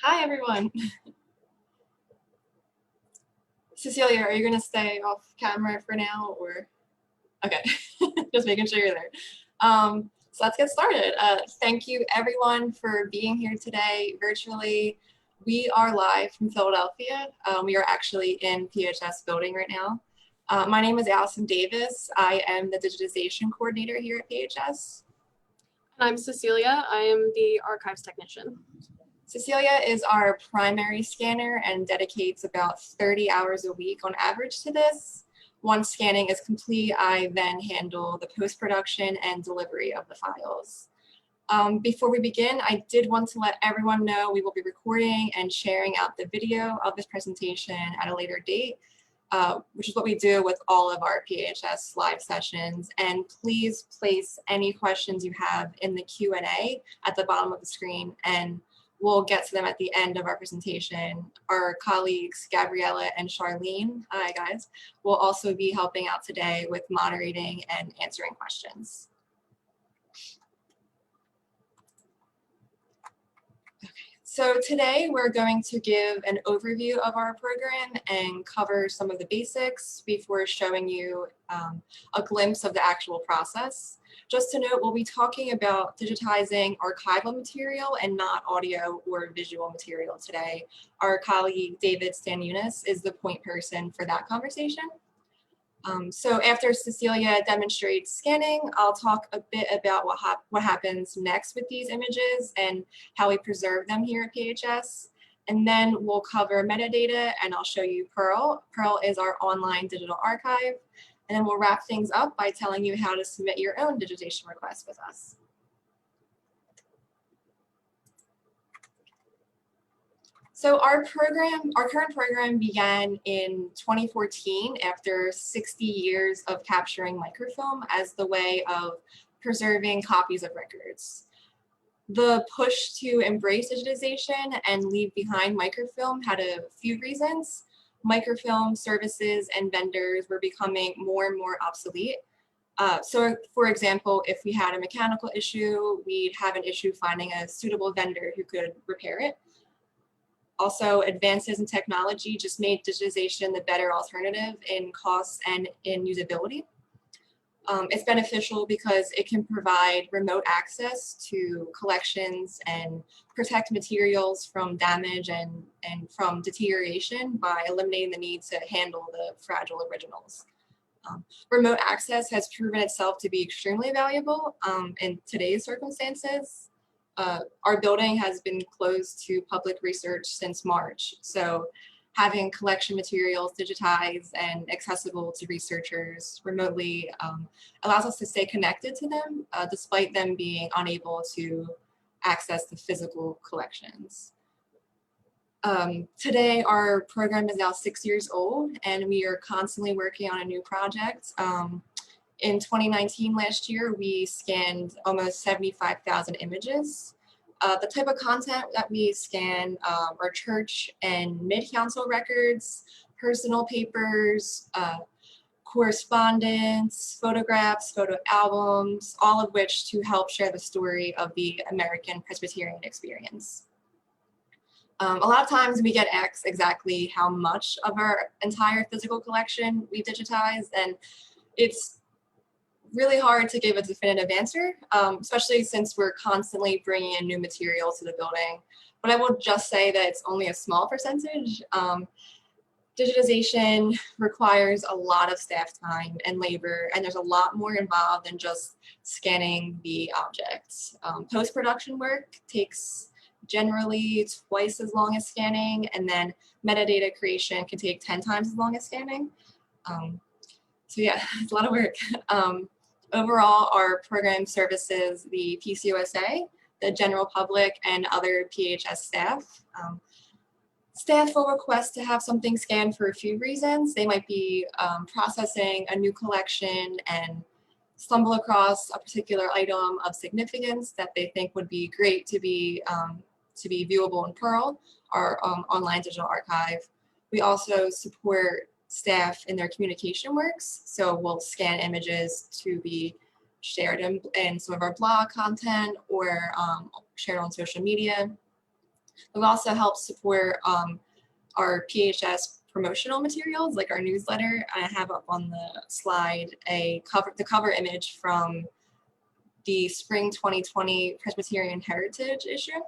Hi, everyone. Cecilia, are you going to stay off camera for now, or? Okay, just making sure you're there. So let's get started. Thank you, everyone, for being here today virtually. We are live from Philadelphia. We are actually in PHS building right now. My name is Allison Davis. I am the digitization coordinator here at PHS. And I'm Cecilia. I am the archives technician. Cecilia is our primary scanner and dedicates about 30 hours a week on average to this. Once scanning is complete, I then handle the post-production and delivery of the files. Before we begin, I did want to let everyone know we will be recording and sharing out the video of this presentation at a later date, which is what we do with all of our PHS live sessions. And please place any questions you have in the Q&A at the bottom of the screen, and we'll get to them at the end of our presentation. Our colleagues, Gabriella and Charlene, hi guys, will also be helping out today with moderating and answering questions. So today we're going to give an overview of our program and cover some of the basics before showing you a glimpse of the actual process. Just to note, we'll be talking about digitizing archival material and not audio or visual material today. Our colleague David Stanunas is the point person for that conversation. So after Cecilia demonstrates scanning, I'll talk a bit about what happens next with these images and how we preserve them here at PHS. And then we'll cover metadata, and I'll show you Pearl. Pearl is our online digital archive. And then we'll wrap things up by telling you how to submit your own digitization request with us. So our current program began in 2014 after 60 years of capturing microfilm as the way of preserving copies of records. The push to embrace digitization and leave behind microfilm had a few reasons. Microfilm services and vendors were becoming more and more obsolete. So for example, if we had a mechanical issue, we'd have an issue finding a suitable vendor who could repair it. Also, advances in technology just made digitization the better alternative in cost and in usability. It's beneficial because it can provide remote access to collections and protect materials from damage and from deterioration by eliminating the need to handle the fragile originals. Remote access has proven itself to be extremely valuable in today's circumstances. Our building has been closed to public research since March, so having collection materials digitized and accessible to researchers remotely allows us to stay connected to them, despite them being unable to access the physical collections. Today, our program is now 6 years old, and we are constantly working on a new project. In 2019, last year, we scanned almost 75,000 images. The type of content that we scan are church and mid-council records, personal papers, correspondence, photographs, photo albums, all of which to help share the story of the American Presbyterian experience. A lot of times we get asked exactly how much of our entire physical collection we digitized, and it's really hard to give a definitive answer, especially since we're constantly bringing in new material to the building. But I will just say that it's only a small percentage. Digitization requires a lot of staff time and labor, and there's a lot more involved than just scanning the objects. Post-production work takes generally twice as long as scanning, and then metadata creation can take 10 times as long as scanning. So yeah, it's a lot of work. Overall, our program services the PCOSA, the general public, and other PHS staff. Staff will request to have something scanned for a few reasons. They might be processing a new collection and stumble across a particular item of significance that they think would be great to be viewable in Pearl, our online digital archive. We also support staff in their communication works. So we'll scan images to be shared in some of our blog content or shared on social media. We also help support our PHS promotional materials, like our newsletter. I have up on the slide the cover image from the spring 2020 Presbyterian Heritage issue.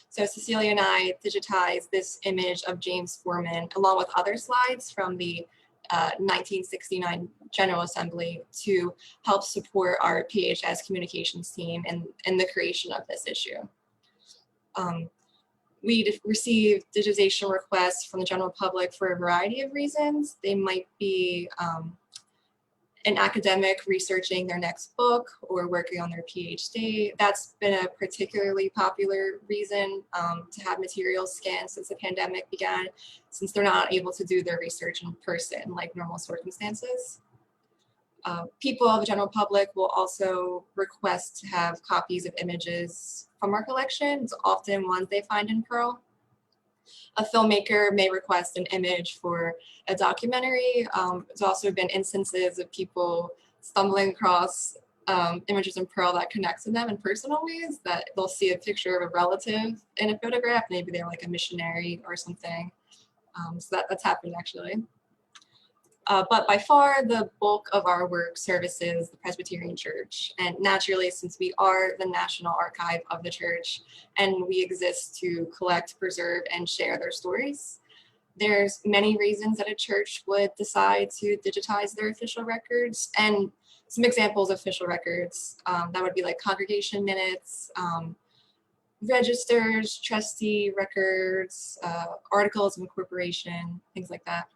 So Cecilia and I digitized this image of James Foreman along with other slides from the 1969 General Assembly to help support our PHS communications team in the creation of this issue. We receive digitization requests from the general public for a variety of reasons. They might be an academic researching their next book or working on their PhD. That's been a particularly popular reason to have materials scanned since the pandemic began, since they're not able to do their research in person like normal circumstances. People of the general public will also request to have copies of images from our collections, often ones they find in Pearl. A filmmaker may request an image for a documentary. There's also been instances of people stumbling across images in Pearl that connect to them in personal ways, that they'll see a picture of a relative in a photograph, maybe they're like a missionary or something. So that's happened actually. But by far the bulk of our work services the Presbyterian Church. And naturally, since we are the National Archive of the Church and we exist to collect, preserve, and share their stories, there's many reasons that a church would decide to digitize their official records. And some examples of official records, that would be like congregation minutes, registers, trustee records, articles of incorporation, things like that.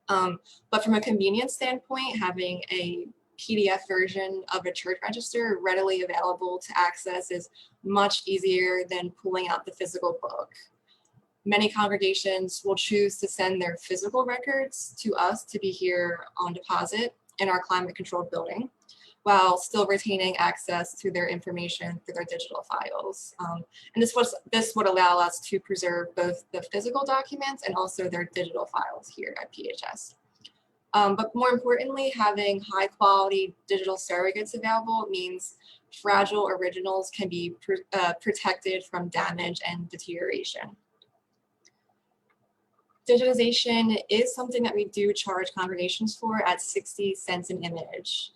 But from a convenience standpoint, having a PDF version of a church register readily available to access is much easier than pulling out the physical book. Many congregations will choose to send their physical records to us to be here on deposit in our climate-controlled building, while still retaining access to their information through their digital files. And this would allow us to preserve both the physical documents and also their digital files here at PHS. But more importantly, having high quality digital surrogates available means fragile originals can be protected from damage and deterioration. Digitization is something that we do charge congregations for at 60 cents an image.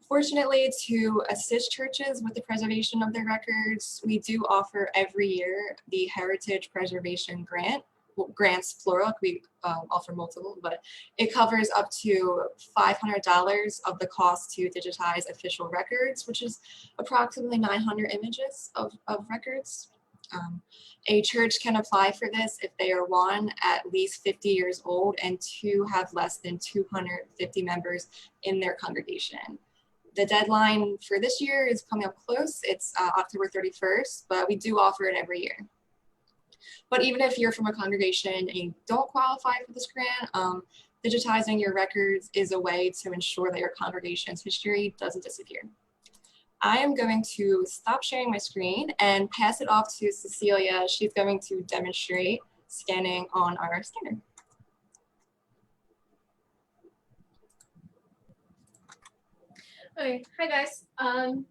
Fortunately, to assist churches with the preservation of their records, we do offer every year the Heritage Preservation Grant. Well, grants plural, we offer multiple, but it covers up to $500 of the cost to digitize official records, which is approximately 900 images of records. A church can apply for this if they are one, at least 50 years old, and two, have less than 250 members in their congregation. The deadline for this year is coming up close. It's October 31st, but we do offer it every year. But even if you're from a congregation and you don't qualify for this grant, digitizing your records is a way to ensure that your congregation's history doesn't disappear. I am going to stop sharing my screen and pass it off to Cecilia. She's going to demonstrate scanning on our scanner. Okay, hi guys.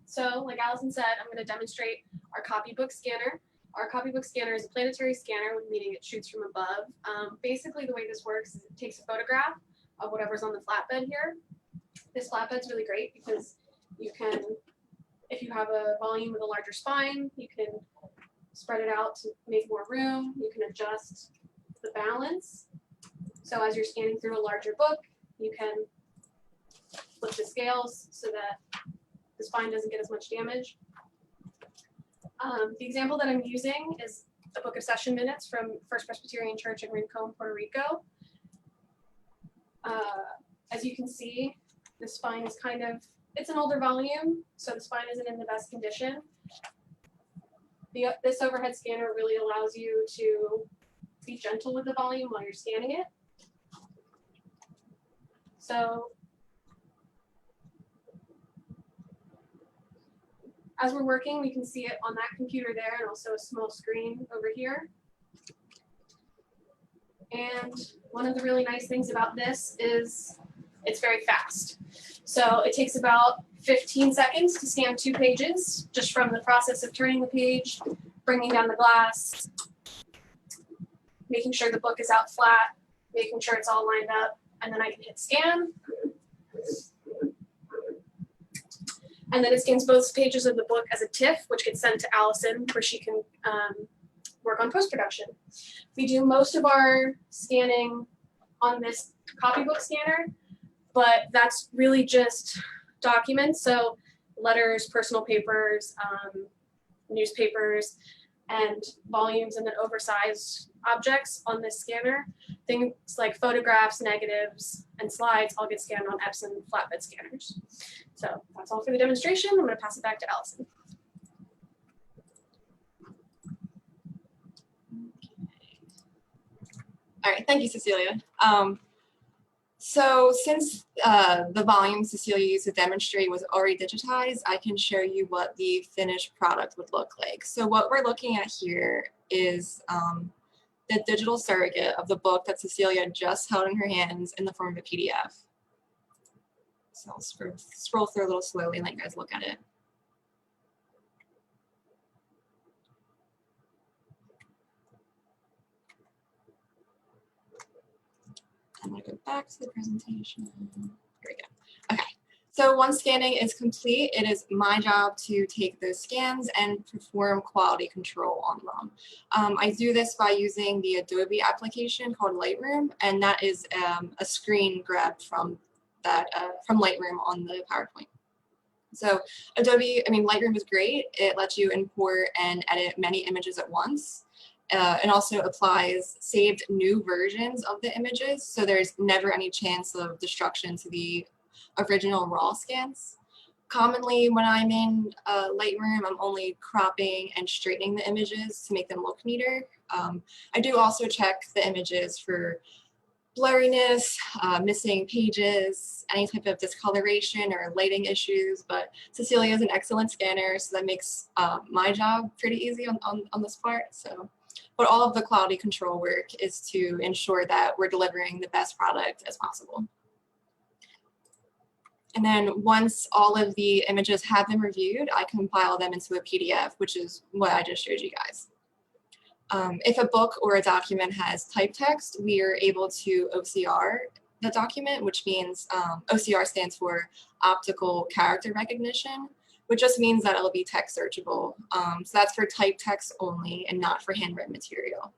So like Allison said, I'm going to demonstrate our copybook scanner. Our copybook scanner is a planetary scanner, meaning it shoots from above. Basically, the way this works is it takes a photograph of whatever's on the flatbed here. This flatbed's really great because you can, if you have a volume with a larger spine, you can spread it out to make more room. You can adjust the balance. So as you're scanning through a larger book, you can flip the scales so that the spine doesn't get as much damage. The example that I'm using is a book of session minutes from First Presbyterian Church in Rincon, Puerto Rico. As you can see, the spine is kind of, it's an older volume, so the spine isn't in the best condition. This overhead scanner really allows you to be gentle with the volume while you're scanning it. So as we're working, we can see it on that computer there and also a small screen over here. And one of the really nice things about this is it's very fast. So it takes about 15 seconds to scan 2 pages, just from the process of turning the page, bringing down the glass, making sure the book is out flat, making sure it's all lined up, and then I can hit scan. And then it scans both pages of the book as a TIFF, which gets sent to Allison, where she can work on post-production. We do most of our scanning on this copybook scanner, but that's really just documents, so letters, personal papers, newspapers, and volumes, and then oversized objects on this scanner. Things like photographs, negatives, and slides all get scanned on Epson flatbed scanners. So that's all for the demonstration. I'm going to pass it back to Allison. All right, thank you, Cecilia. So since the volume Cecilia used to demonstrate was already digitized, I can show you what the finished product would look like. So what we're looking at here is the digital surrogate of the book that Cecilia just held in her hands in the form of a PDF. So I'll scroll through a little slowly and let you guys look at it. I'm going to go back to the presentation. Here we go. Okay, so once scanning is complete, it is my job to take those scans and perform quality control on them. I do this by using the Adobe application called Lightroom, and that is a screen grabbed from Lightroom on the PowerPoint. So Lightroom is great. It lets you import and edit many images at once. And also applies saved new versions of the images, so there's never any chance of destruction to the original raw scans. Commonly, when I'm in Lightroom, I'm only cropping and straightening the images to make them look neater. I do also check the images for blurriness, missing pages, any type of discoloration or lighting issues, but Cecilia is an excellent scanner, so that makes my job pretty easy on this part. But all of the quality control work is to ensure that we're delivering the best product as possible. And then once all of the images have been reviewed, I compile them into a PDF, which is what I just showed you guys. If a book or a document has type text, we are able to OCR the document, which means OCR stands for optical character recognition, which just means that it'll be text searchable. So that's for type text only and not for handwritten material.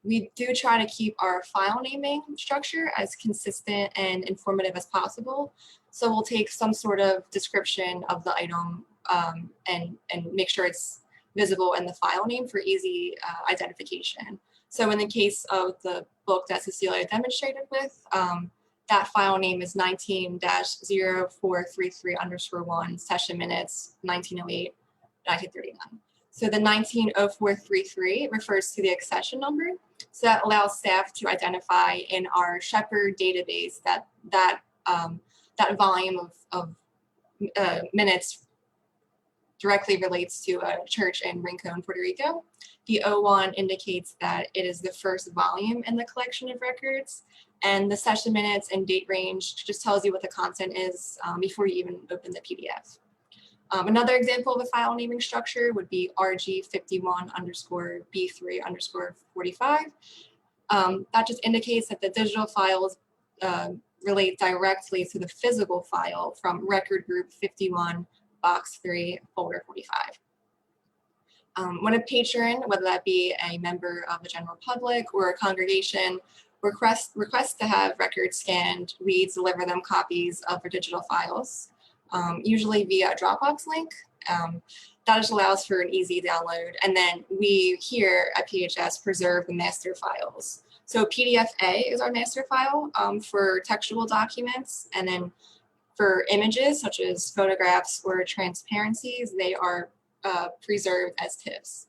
We do try to keep our file naming structure as consistent and informative as possible. So we'll take some sort of description of the item and make sure it's visible in the file name for easy identification. So in the case of the book that Cecilia demonstrated with, that file name is 19-0433_1 session minutes 1908 1939. So the 190433 refers to the accession number. So that allows staff to identify in our Shepherd database that volume of minutes directly relates to a church in Rincon, Puerto Rico. The 01 indicates that it is the first volume in the collection of records, and the session minutes and date range just tells you what the content is before you even open the PDF. Another example of a file naming structure would be RG51_B3_45. That just indicates that the digital files relate directly to the physical file from record group 51, box 3, folder 45. When a patron, whether that be a member of the general public or a congregation, requests to have records scanned, we deliver them copies of our digital files, usually via a Dropbox link. That just allows for an easy download. And then we here at PHS preserve the master files. So PDF-A is our master file for textual documents, and then for images such as photographs or transparencies, they are preserved as TIFFs.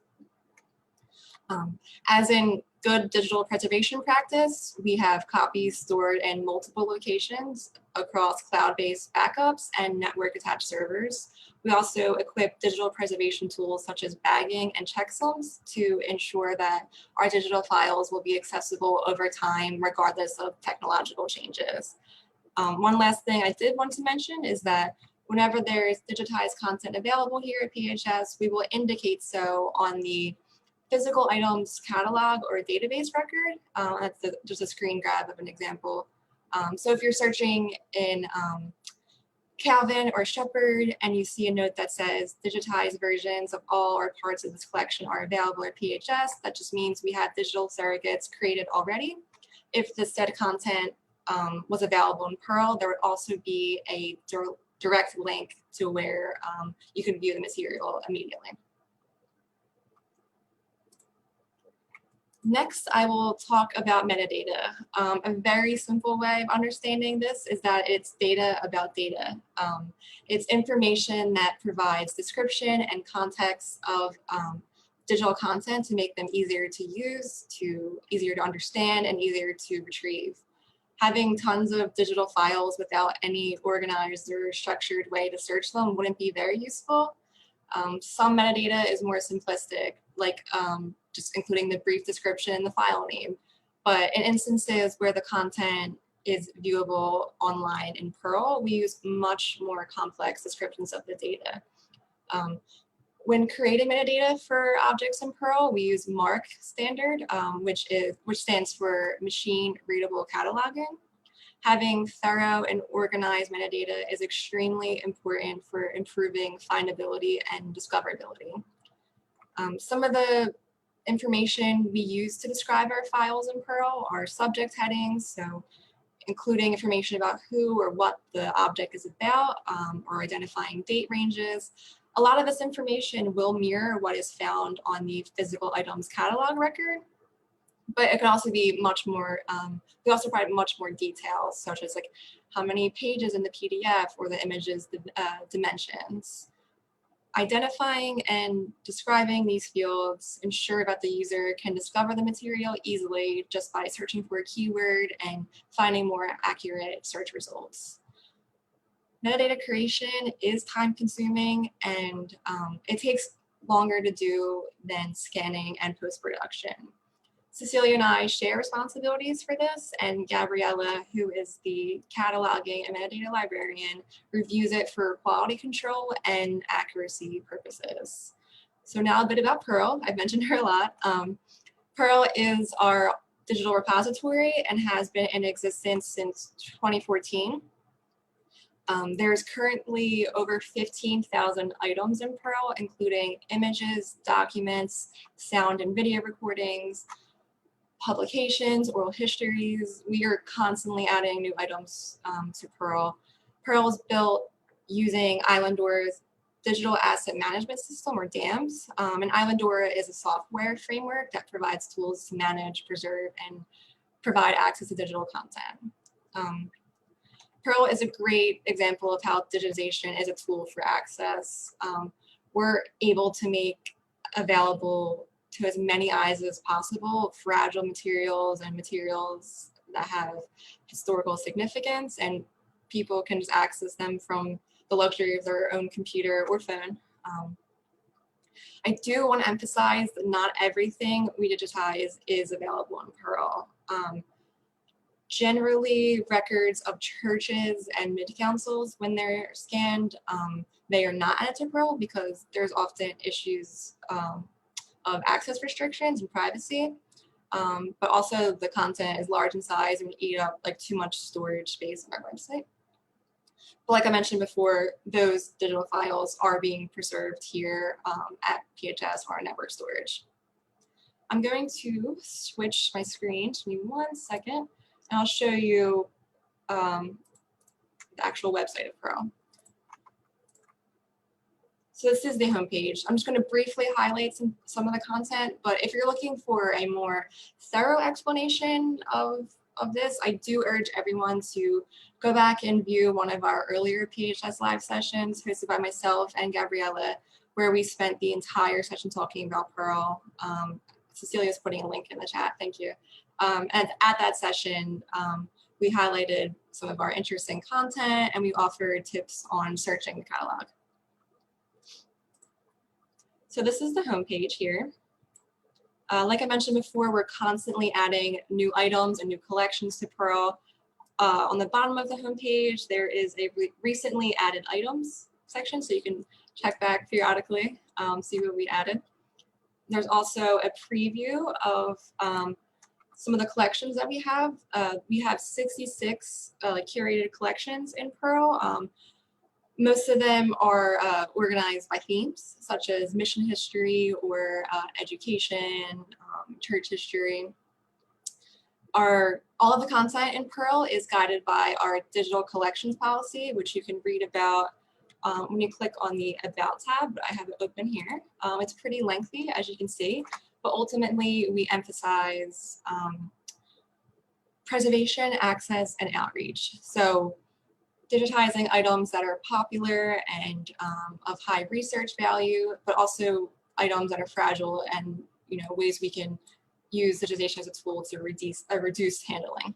As in good digital preservation practice, we have copies stored in multiple locations across cloud-based backups and network-attached servers. We also equip digital preservation tools such as bagging and checksums to ensure that our digital files will be accessible over time, regardless of technological changes. One last thing I did want to mention is that whenever there is digitized content available here at PHS, we will indicate so on the physical items catalog or database record. That's just a screen grab of an example. So if you're searching in Calvin or Shepherd and you see a note that says digitized versions of all or parts of this collection are available at PHS, that just means we had digital surrogates created already. If the said content was available in Pearl, there would also be a direct link to where you can view the material immediately. Next, I will talk about metadata. A very simple way of understanding this is that it's data about data. It's information that provides description and context of digital content to make them easier to use, easier to understand, and easier to retrieve. Having tons of digital files without any organized or structured way to search them wouldn't be very useful. Some metadata is more simplistic, like just including the brief description and the file name. But in instances where the content is viewable online in Pearl, we use much more complex descriptions of the data. When creating metadata for objects in Pearl, we use MARC standard, which stands for machine readable cataloging. Having thorough and organized metadata is extremely important for improving findability and discoverability. Some of the information we use to describe our files in Pearl are subject headings, so including information about who or what the object is about, or identifying date ranges. A lot of this information will mirror what is found on the physical items catalog record, but it can also be much more, we also provide much more details, such as like how many pages in the PDF or the image's dimensions. Identifying and describing these fields ensure that the user can discover the material easily just by searching for a keyword and finding more accurate search results. Metadata creation is time consuming and it takes longer to do than scanning and post-production. Cecilia and I share responsibilities for this, and Gabriella, who is the cataloging and metadata librarian, reviews it for quality control and accuracy purposes. So now a bit about Pearl. I've mentioned her a lot. Pearl is our digital repository and has been in existence since 2014. There's currently over 15,000 items in Pearl, including images, documents, sound and video recordings, publications, oral histories. We are constantly adding new items to Pearl. Pearl is built using Islandor's Digital Asset Management System, or DAMS. And Islandor is a software framework that provides tools to manage, preserve, and provide access to digital content. Pearl is a great example of how digitization is a tool for access. We're able to make available to as many eyes as possible fragile materials and materials that have historical significance, and people can just access them from the luxury of their own computer or phone. I do want to emphasize that not everything we digitize is available in Pearl. Generally, records of churches and mid-councils, when they're scanned, they are not added to Pearl because there's often issues of access restrictions and privacy, but also the content is large in size and would eat up like too much storage space on our website. But like I mentioned before, those digital files are being preserved here at PHS or our network storage. I'm going to switch my screen. Just give me 1 second, and I'll show you the actual website of Pearl. So this is the homepage. I'm just going to briefly highlight some of the content, but if you're looking for a more thorough explanation of this, I do urge everyone to go back and view one of our earlier PHS live sessions hosted by myself and Gabriella, where we spent the entire session talking about Pearl. Cecilia's putting a link in the chat, thank you. And at that session, we highlighted some of our interesting content and we offered tips on searching the catalog. So this is the homepage here. Like I mentioned before, we're constantly adding new items and new collections to Pearl. On the bottom of the homepage, there is a recently added items section, so you can check back periodically, see what we added. There's also a preview of some of the collections that we have. We have 66 curated collections in Pearl. Most of them are organized by themes, such as mission history or education, church history. All of the content in Pearl is guided by our digital collections policy, which you can read about when you click on the About tab. I have it open here. It's pretty lengthy, as you can see, but ultimately we emphasize preservation, access, and outreach. So digitizing items that are popular and of high research value, but also items that are fragile and ways we can use digitization as a tool to reduce handling.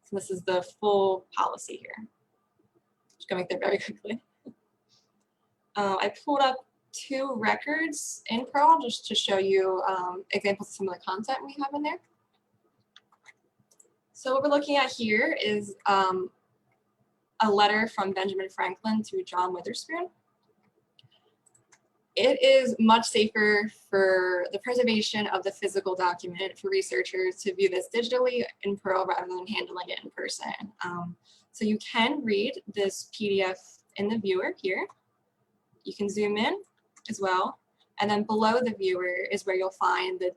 So this is the full policy here. Just going through very quickly. I pulled up 2 records in Pearl just to show you examples of some of the content we have in there. So what we're looking at here is a letter from Benjamin Franklin to John Witherspoon. It is much safer for the preservation of the physical document for researchers to view this digitally in Pearl rather than handling it in person. So you can read this PDF in the viewer here. You can zoom in as well. And then below the viewer is where you'll find the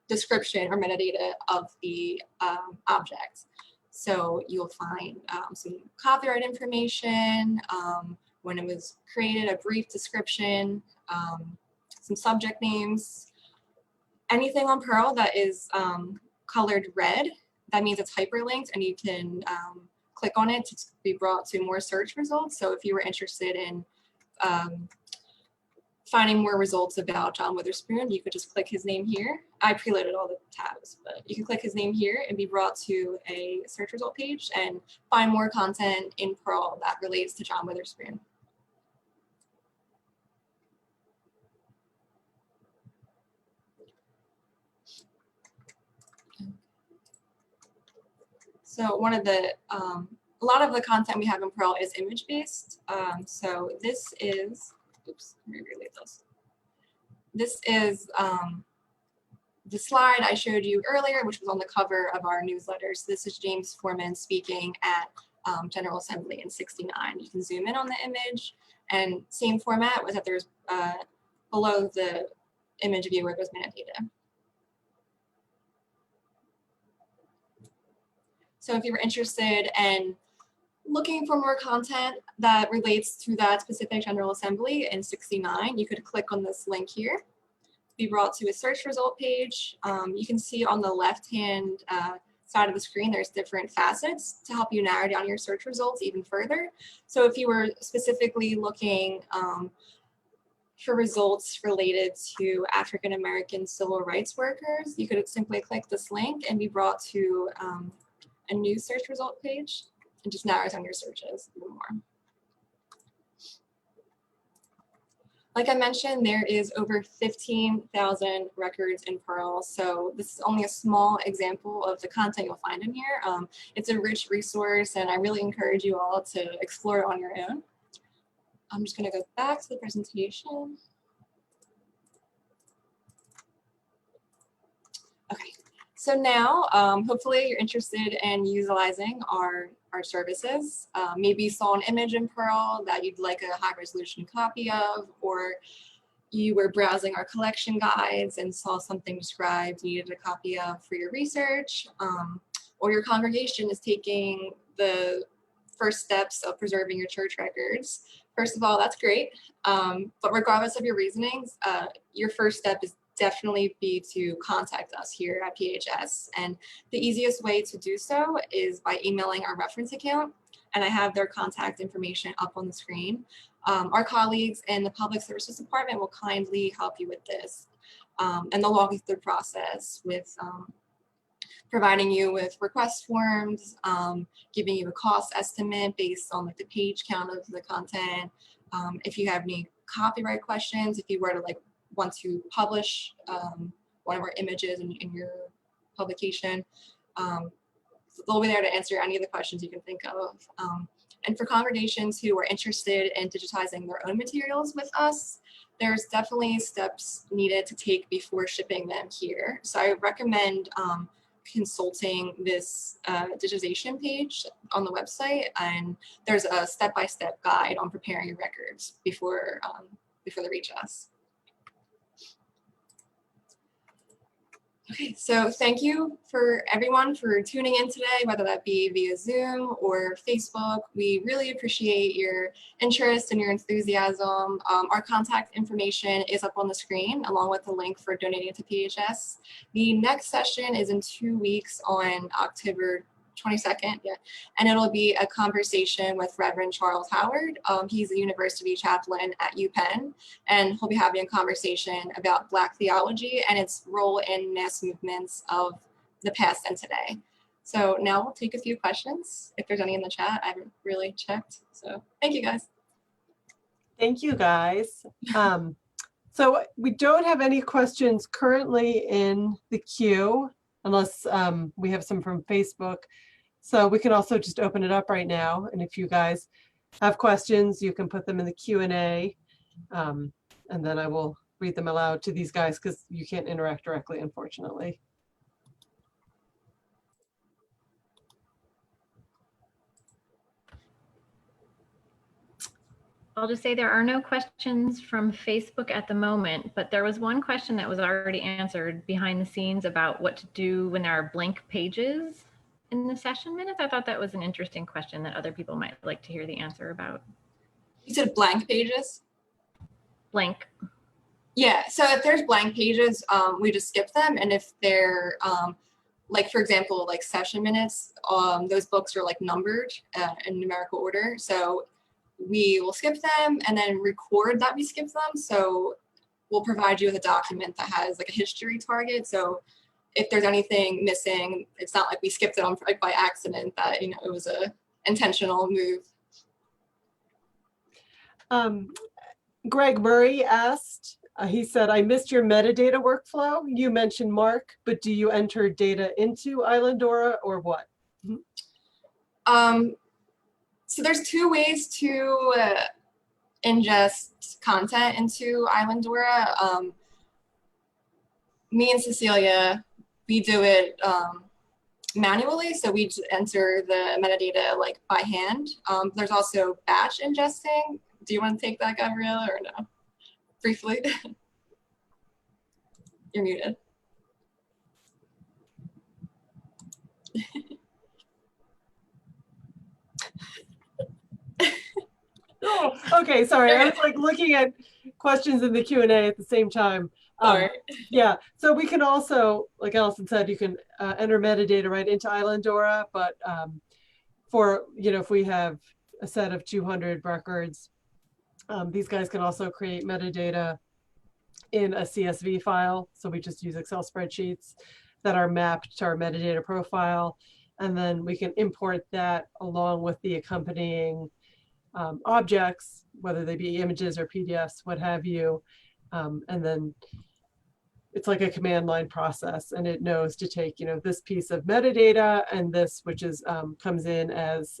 description or metadata of the object. So you'll find some copyright information, when it was created, a brief description, some subject names. Anything on Pearl that is colored red, that means it's hyperlinked and you can click on it to be brought to more search results. So if you were interested in finding more results about John Witherspoon, you could just click his name here. I preloaded all the tabs, but you can click his name here and be brought to a search result page and find more content in Pearl that relates to John Witherspoon. So one of the, a lot of the content we have in Pearl is image-based. So this is, oops, let me relate this. This is the slide I showed you earlier, which was on the cover of our newsletters. This is James Foreman speaking at General Assembly in '69. You can zoom in on the image, and same format was that there's below the image viewer, there's metadata. So if you were interested in looking for more content that relates to that specific General Assembly in '69, you could click on this link here, be brought to a search result page. You can see on the left-hand side of the screen, there's different facets to help you narrow down your search results even further. So if you were specifically looking for results related to African-American civil rights workers, you could simply click this link and be brought to a new search result page and just narrows down your searches a little more. Like I mentioned, there is over 15,000 records in Pearl, so this is only a small example of the content you'll find in here. It's a rich resource, and I really encourage you all to explore it on your own. I'm just going to go back to the presentation. Okay, so now hopefully you're interested in utilizing our services. Maybe you saw an image in Pearl that you'd like a high resolution copy of, or you were browsing our collection guides and saw something described you needed a copy of for your research, or your congregation is taking the first steps of preserving your church records. First of all, that's great, but regardless of your reasonings, your first step is definitely be to contact us here at PHS. And the easiest way to do so is by emailing our reference account. And I have their contact information up on the screen. Our colleagues in the Public Services Department will kindly help you with this. And they'll walk you through the process with providing you with request forms, giving you a cost estimate based on like the page count of the content. If you have any copyright questions, if you were to like want to publish one of our images in your publication, they'll be there to answer any of the questions you can think of. And for congregations who are interested in digitizing their own materials with us, there's definitely steps needed to take before shipping them here. So I recommend consulting this digitization page on the website, and there's a step-by-step guide on preparing your records before they reach us. Okay, so thank you for everyone for tuning in today, whether that be via Zoom or Facebook. We really appreciate your interest and your enthusiasm. Our contact information is up on the screen, along with the link for donating to PHS. The next session is in 2 weeks on October 22nd, yeah, and it'll be a conversation with Reverend Charles Howard. He's a university chaplain at UPenn, and he'll be having a conversation about Black theology and its role in mass movements of the past and today. So now we'll take a few questions, if there's any in the chat. I haven't really checked, so thank you guys. Thank you guys. So we don't have any questions currently in the queue, unless we have some from Facebook. So we can also just open it up right now. And if you guys have questions, you can put them in the Q&A. And then I will read them aloud to these guys because you can't interact directly, unfortunately. I'll just say there are no questions from Facebook at the moment, but there was one question that was already answered behind the scenes about what to do when there are blank pages in the session minutes. I thought that was an interesting question that other people might like to hear the answer about. You said blank pages? Blank. Yeah, so if there's blank pages, we just skip them. And if they're, like, for example, like session minutes, those books are like numbered in numerical order. So we will skip them and then record that we skipped them. So we'll provide you with a document that has like a history target. So if there's anything missing, it's not like we skipped it on like by accident, that, you know, it was a intentional move. Greg Murray asked, he said, I missed your metadata workflow. You mentioned Mark, but do you enter data into Islandora or what? So there's 2 ways to ingest content into Islandora. Me and Cecilia, we do it manually, so we enter the metadata like by hand. There's also batch ingesting. Do you want to take that, Gabriella, or no? Briefly. You're muted. Oh, okay, sorry. I was like looking at questions in the Q&A at the same time. Yeah, so we can also, like Allison said, you can enter metadata right into Islandora, but for, you know, if we have a set of 200 records, these guys can also create metadata in a CSV file. So we just use Excel spreadsheets that are mapped to our metadata profile. And then we can import that along with the accompanying objects, whether they be images or PDFs, what have you. And then it's like a command line process, and it knows to take, you know, this piece of metadata and this, which is comes in as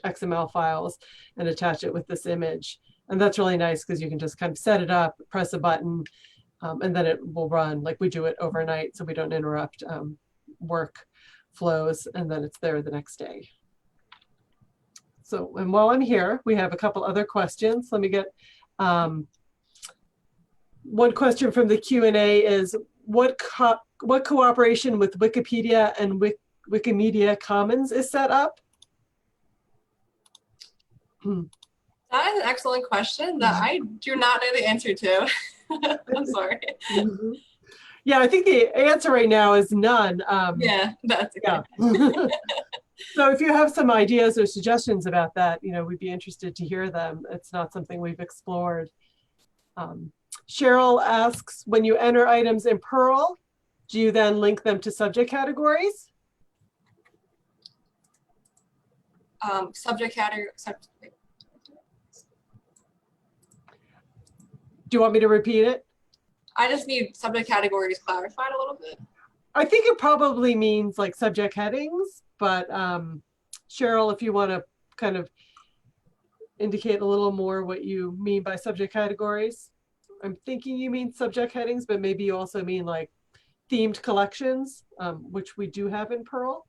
XML files, and attach it with this image. And that's really nice because you can just kind of set it up, press a button, and then it will run. Like we do it overnight so we don't interrupt work flows, and then it's there the next day. So, and while I'm here, we have a couple other questions. Let me get one question from the Q&A is, what cooperation with Wikipedia and Wikimedia Commons is set up? That is an excellent question that I do not know the answer to. I'm sorry. Yeah, I think the answer right now is none. Yeah, that's okay. Yeah. So if you have some ideas or suggestions about that, you know, we'd be interested to hear them. It's not something we've explored. Cheryl asks, when you enter items in Pearl, do you then link them to subject categories? Subject category. Do you want me to repeat it? I just need subject categories clarified a little bit. I think it probably means like subject headings, but Cheryl, if you want to kind of indicate a little more what you mean by subject categories. I'm thinking you mean subject headings, but maybe you also mean like themed collections, which we do have in Pearl.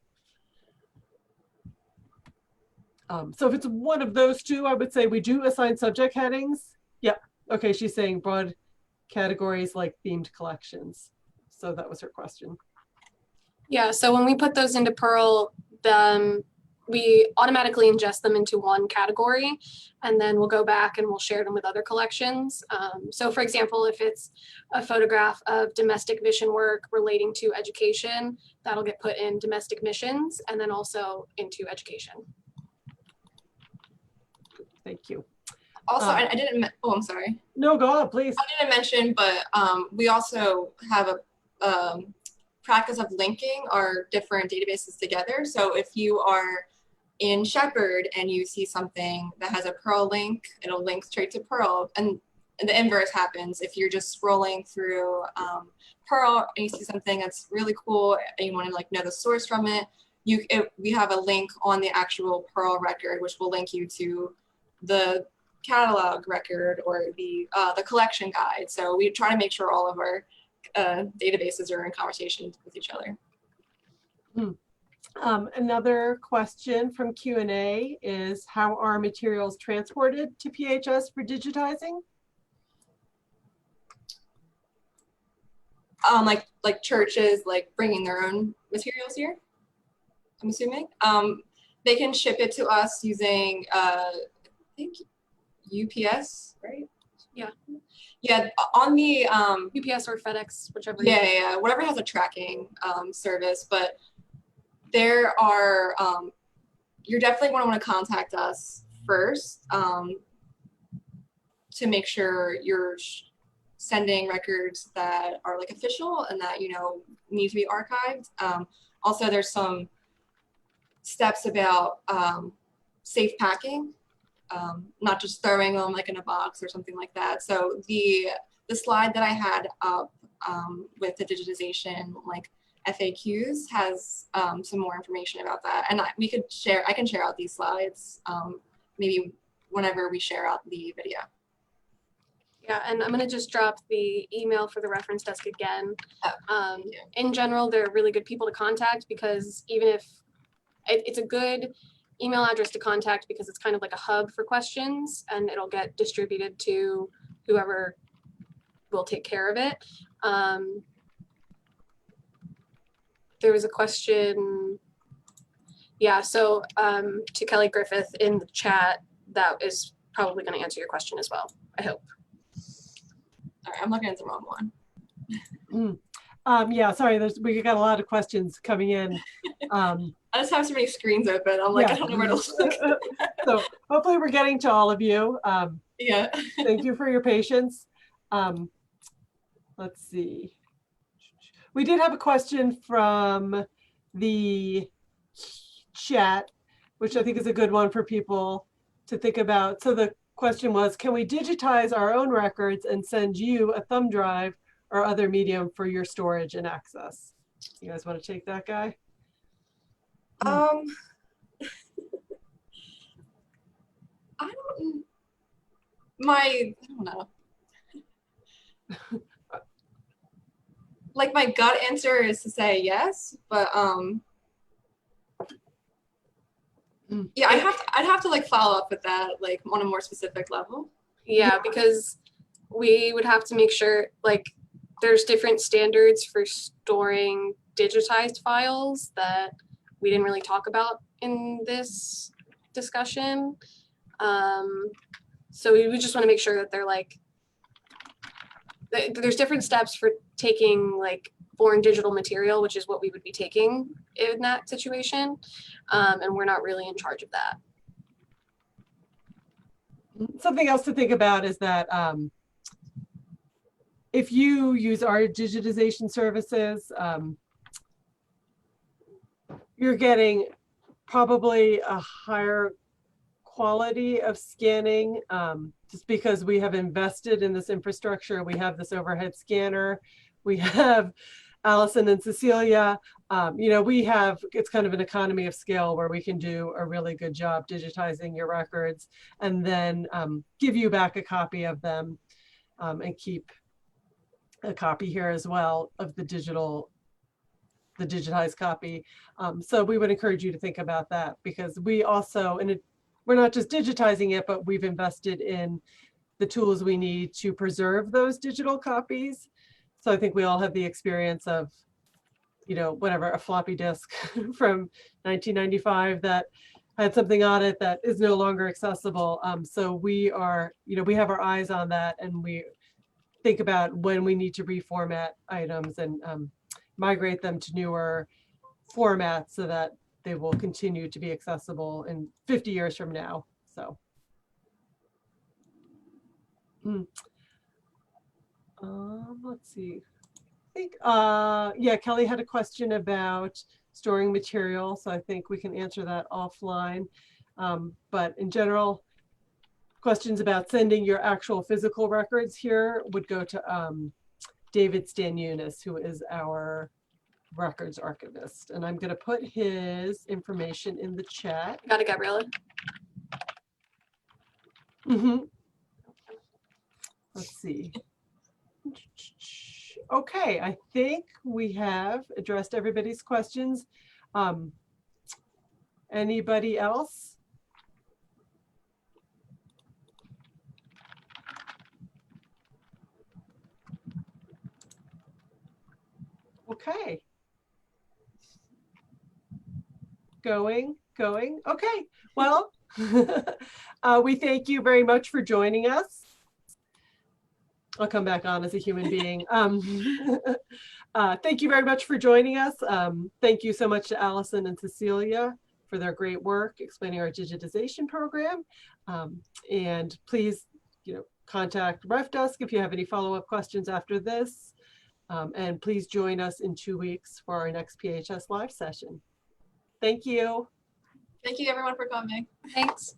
So if it's one of those two, I would say we do assign subject headings. Yep. Okay, she's saying broad categories like themed collections. So that was her question. Yeah, so when we put those into Pearl, we automatically ingest them into one category, and then we'll go back and we'll share them with other collections. So for example, if it's a photograph of domestic mission work relating to education, that'll get put in domestic missions and then also into education. Thank you. Also, I didn't, oh, I'm sorry. No, go on, please. I didn't mention, but we also have a practice of linking our different databases together. So if you are in Shepherd and you see something that has a Pearl link, it'll link straight to Pearl. And the inverse happens if you're just scrolling through Pearl and you see something that's really cool and you want to like know the source from it, we have a link on the actual Pearl record, which will link you to the catalog record or the collection guide. So we try to make sure all of our databases are in conversation with each other. Another question from Q&A is, how are materials transported to PHS for digitizing? Like churches, like bringing their own materials here, I'm assuming. They can ship it to us using, I think, UPS, right? Yeah. Yeah, on the UPS or FedEx, whichever. yeah, whatever has a tracking service, but there are, you're definitely going to want to contact us first to make sure you're sending records that are like official and that, you know, need to be archived. Also, there's some steps about safe packing, not just throwing them like in a box or something like that. So the slide that I had up with the digitization like FAQs has some more information about that, and I can share out these slides maybe whenever we share out the video. Yeah, and I'm gonna just drop the email for the reference desk again. In general, they're really good people to contact because even if it's a good email address to contact because it's kind of like a hub for questions and it'll get distributed to whoever will take care of it. There was a question, yeah, so to Kelly Griffith in the chat, that is probably going to answer your question as well, I hope. All right, I'm looking at the wrong one. Yeah, sorry, we got a lot of questions coming in. I just have so many screens open. I'm like, yeah. I don't know where to look. So hopefully we're getting to all of you. Yeah. Thank you for your patience. Let's see. We did have a question from the chat, which I think is a good one for people to think about. So the question was, can we digitize our own records and send you a thumb drive or other medium for your storage and access? You guys want to take that guy? I don't know. Like my gut answer is to say yes, but yeah, I'd have to like follow up with that like on a more specific level. Yeah, because we would have to make sure like there's different standards for storing digitized files that we didn't really talk about in this discussion. So we would just want to make sure that they're like, there's different steps for taking like foreign digital material, which is what we would be taking in that situation. And we're not really in charge of that. Something else to think about is that if you use our digitization services, you're getting probably a higher quality of scanning just because we have invested in this infrastructure. We have this overhead scanner. We have Allison and Cecilia. You know, it's kind of an economy of scale where we can do a really good job digitizing your records and then give you back a copy of them. and keep a copy here as well of the digitized copy. So we would encourage you to think about that, because we also, we're not just digitizing it, but we've invested in the tools we need to preserve those digital copies. So I think we all have the experience of, whatever, a floppy disk from 1995 that had something on it that is no longer accessible. So we are, we have our eyes on that, and we think about when we need to reformat items and migrate them to newer formats so that they will continue to be accessible in 50 years from now. So. Let's see. I think, yeah, Kelly had a question about storing material, so I think we can answer that offline. But in general, questions about sending your actual physical records here would go to David Stanunas, who is our records archivist. And I'm going to put his information in the chat. Got it, Gabriella. Let's see. Okay, I think we have addressed everybody's questions. Anybody else? Okay. Going. Okay, well, we thank you very much for joining us. I'll come back on as a human being. Thank you very much for joining us. Thank you so much to Allison and Cecilia for their great work explaining our digitization program. And please, contact RefDesk if you have any follow-up questions after this. And please join us in 2 weeks for our next PHS live session. Thank you. Thank you everyone for coming. Thanks.